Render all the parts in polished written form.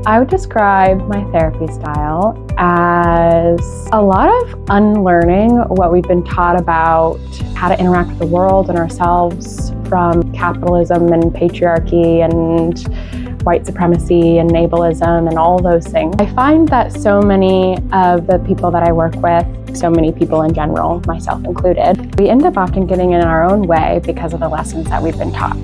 I would describe my therapy style as a lot of unlearning what we've been taught about how to interact with the world and ourselves from capitalism and patriarchy and white supremacy and ableism and all those things. I find that so many of the people that I work with, so many people in general, myself included, we end up often getting in our own way because of the lessons that we've been taught,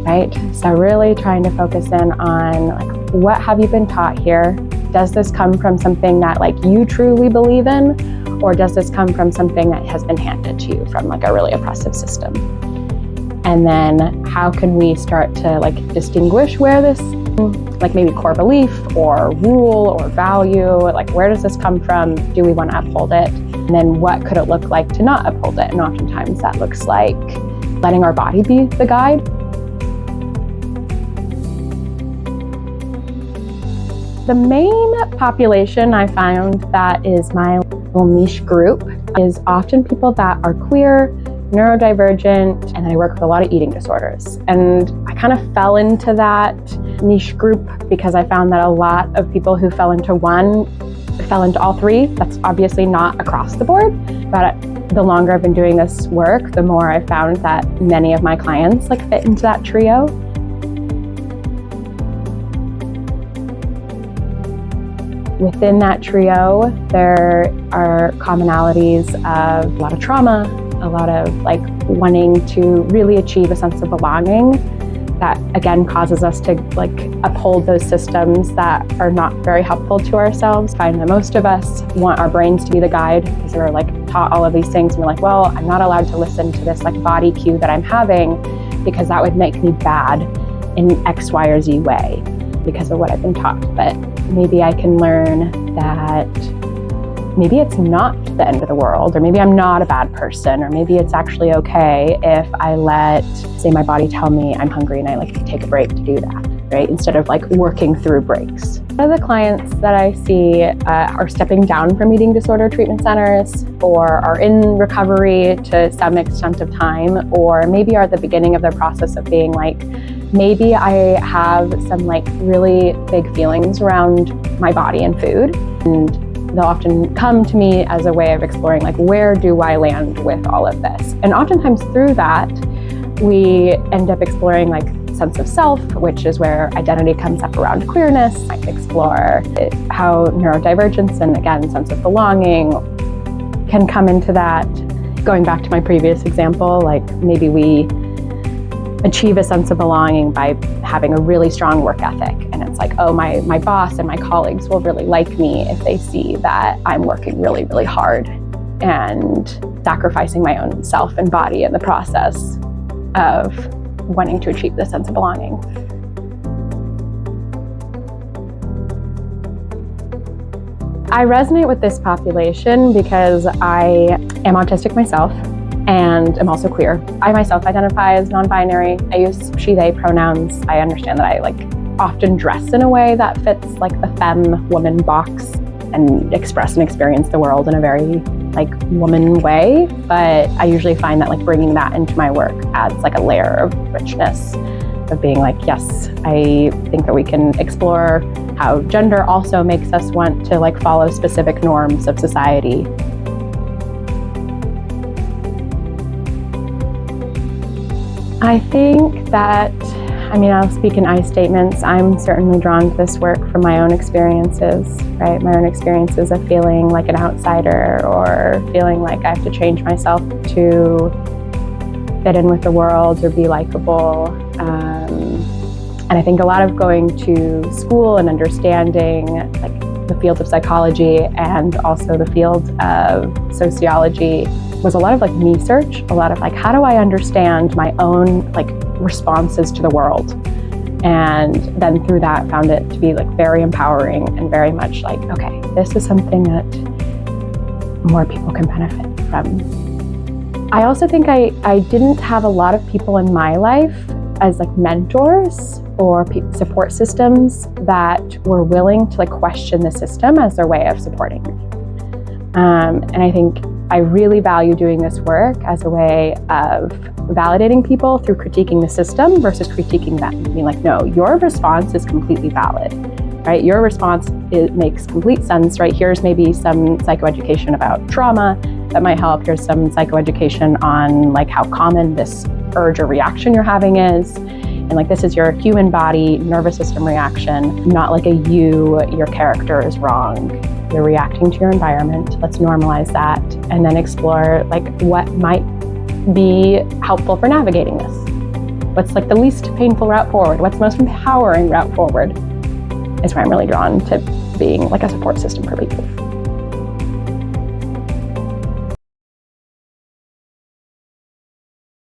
right? So really trying to focus in on what have you been taught here? Does this come from something that you truly believe in? Or does this come from something that has been handed to you from a really oppressive system? And then how can we start to distinguish where this maybe core belief or rule or value, where does this come from? Do we want to uphold it? And then what could it look like to not uphold it? And oftentimes that looks like letting our body be the guide. The main population I found that is my little niche group is often people that are queer, neurodivergent, and I work with a lot of eating disorders. And I kind of fell into that niche group because I found that a lot of people who fell into one fell into all three. That's obviously not across the board, but the longer I've been doing this work, the more I found that many of my clients fit into that trio. Within that trio, there are commonalities of a lot of trauma, a lot of wanting to really achieve a sense of belonging that again causes us to uphold those systems that are not very helpful to ourselves. I find that most of us want our brains to be the guide because we're taught all of these things and we're well, I'm not allowed to listen to this body cue that I'm having because that would make me bad in X, Y, or Z way because of what I've been taught. But maybe I can learn that maybe it's not the end of the world, or maybe I'm not a bad person, or maybe it's actually okay if I let, say, my body tell me I'm hungry and I take a break to do that, right? Instead of working through breaks. The clients that I see are stepping down from eating disorder treatment centers or are in recovery to some extent of time, or maybe are at the beginning of their process of being maybe I have some really big feelings around my body and food, and they'll often come to me as a way of exploring where do I land with all of this? And oftentimes through that, we end up exploring sense of self, which is where identity comes up around queerness. I explore how neurodivergence and again, sense of belonging can come into that. Going back to my previous example, maybe we achieve a sense of belonging by having a really strong work ethic. And it's oh, my boss and my colleagues will really like me if they see that I'm working really, really hard and sacrificing my own self and body in the process of wanting to achieve this sense of belonging. I resonate with this population because I am autistic myself and I'm also queer. I myself identify as non-binary. I use she, they pronouns. I understand that I often dress in a way that fits the femme woman box and express and experience the world in a very woman way. But I usually find that bringing that into my work adds a layer of richness of being yes, I think that we can explore how gender also makes us want to follow specific norms of society. I think that, I'll speak in I statements. I'm certainly drawn to this work from my own experiences, right? My own experiences of feeling like an outsider or feeling like I have to change myself to fit in with the world or be likable. And I think a lot of going to school and understanding the field of psychology and also the field of sociology was a lot of me search, a lot of how do I understand my own responses to the world? And then through that found it to be very empowering and very much okay, this is something that more people can benefit from. I also think I didn't have a lot of people in my life as mentors or support systems that were willing to question the system as their way of supporting me. And I think I really value doing this work as a way of validating people through critiquing the system versus critiquing them. Being no, your response is completely valid. right? Your response, it makes complete sense, right? Here's maybe some psychoeducation about trauma that might help. Here's some psychoeducation on like how common this urge or reaction you're having is. And like, this is your human body nervous system reaction, not like your character is wrong. You're reacting to your environment. Let's normalize that and then explore like what might be helpful for navigating this. What's like the least painful route forward? What's the most empowering route forward? Is where I'm really drawn to being like a support system for people.